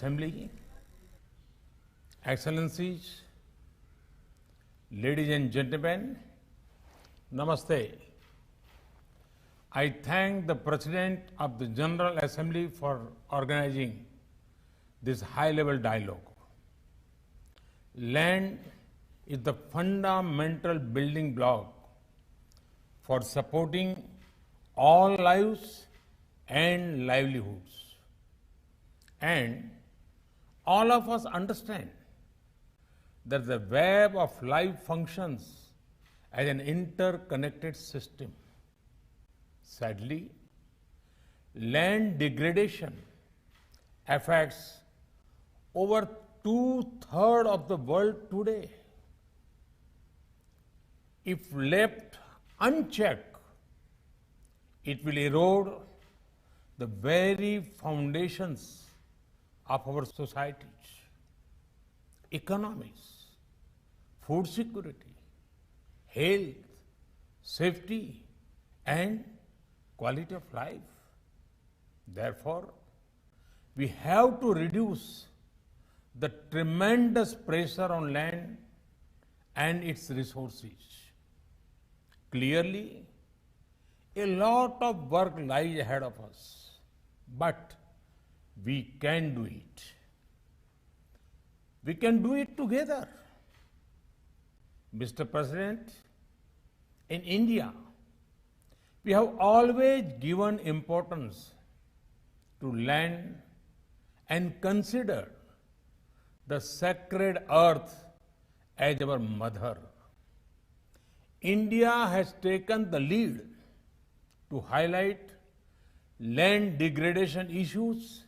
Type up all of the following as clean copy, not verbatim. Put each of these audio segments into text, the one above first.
Assembly, Excellencies, ladies and gentlemen, Namaste. I thank the President of the General Assembly for organizing this high-level dialogue. Land is the fundamental building block for supporting all lives and livelihoods. And all of us understand that the web of life functions as an interconnected system. Sadly, land degradation affects over two-thirds of the world today. If left unchecked, it will erode the very foundations of our societies, economies, food security, health, safety, and quality of life. Therefore, we have to reduce the tremendous pressure on land and its resources. Clearly, a lot of work lies ahead of us, but we can do it. We can do it together. Mr. President, in India, we have always given importance to land and considered the sacred earth as our mother. India has taken the lead to highlight land degradation issues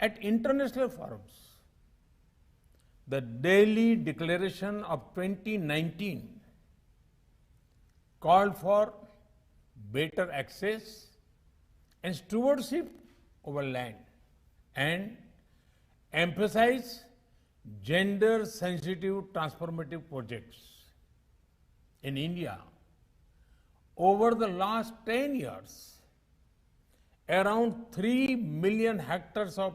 at international forums. The Delhi Declaration of 2019 called for better access and stewardship over land and emphasized gender-sensitive transformative projects. In India, over the last 10 years, around 3 million hectares of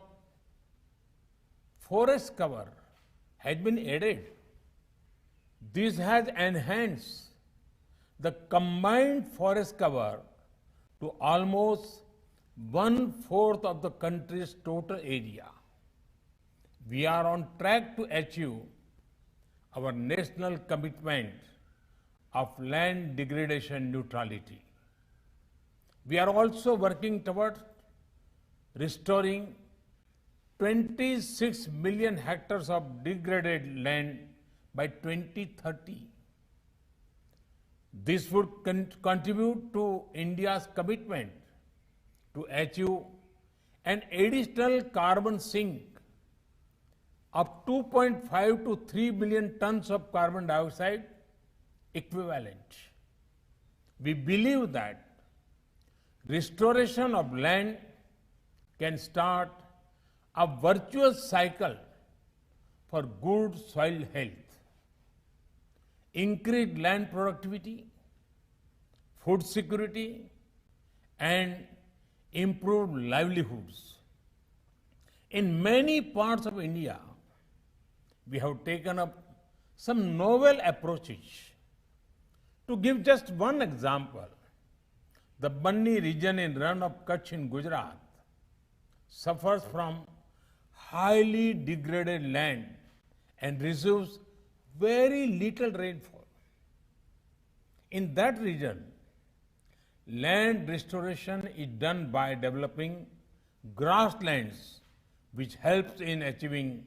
forest cover has been added. This has enhanced the combined forest cover to almost 1/4 of the country's total area. We are on track to achieve our national commitment of land degradation neutrality. We are also working toward restoring 26 million hectares of degraded land by 2030. This would contribute to India's commitment to achieve an additional carbon sink of 2.5 to 3 billion tons of carbon dioxide equivalent. We believe that restoration of land can start a virtuous cycle for good soil health, increased land productivity, food security, and improved livelihoods. In many parts of India, we have taken up some novel approaches. To give just one example, the Banni region in Rann of Kutch in Gujarat suffers from highly degraded land and receives very little rainfall. In that region, land restoration is done by developing grasslands, which helps in achieving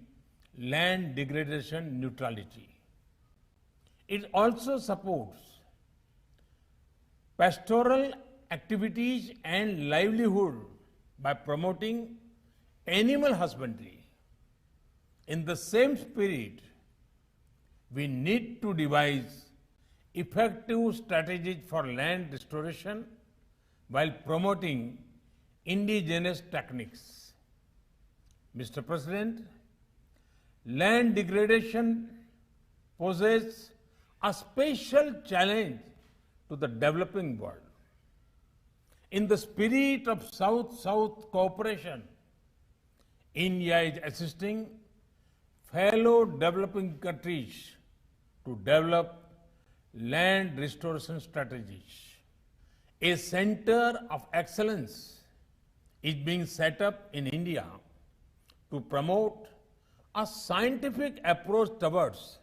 land degradation neutrality. It also supports pastoral activities and livelihood by promoting animal husbandry. In the same spirit, we need to devise effective strategies for land restoration while promoting indigenous techniques. Mr. President, land degradation poses a special challenge to the developing world. In the spirit of South-South cooperation, India is assisting fellow developing countries to develop land restoration strategies. A center of excellence is being set up in India to promote a scientific approach towards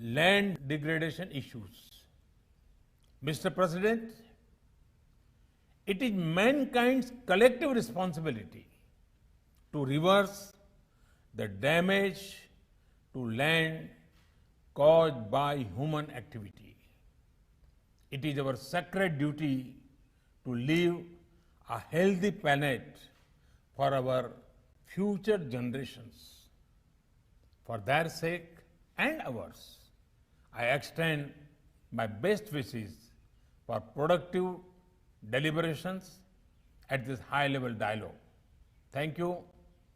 land degradation issues. Mr. President, it is mankind's collective responsibility to reverse the damage to land caused by human activity. It is our sacred duty to leave a healthy planet for our future generations. For their sake and ours, I extend my best wishes for productive deliberations at this high-level dialogue. Thank you.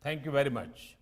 Thank you very much.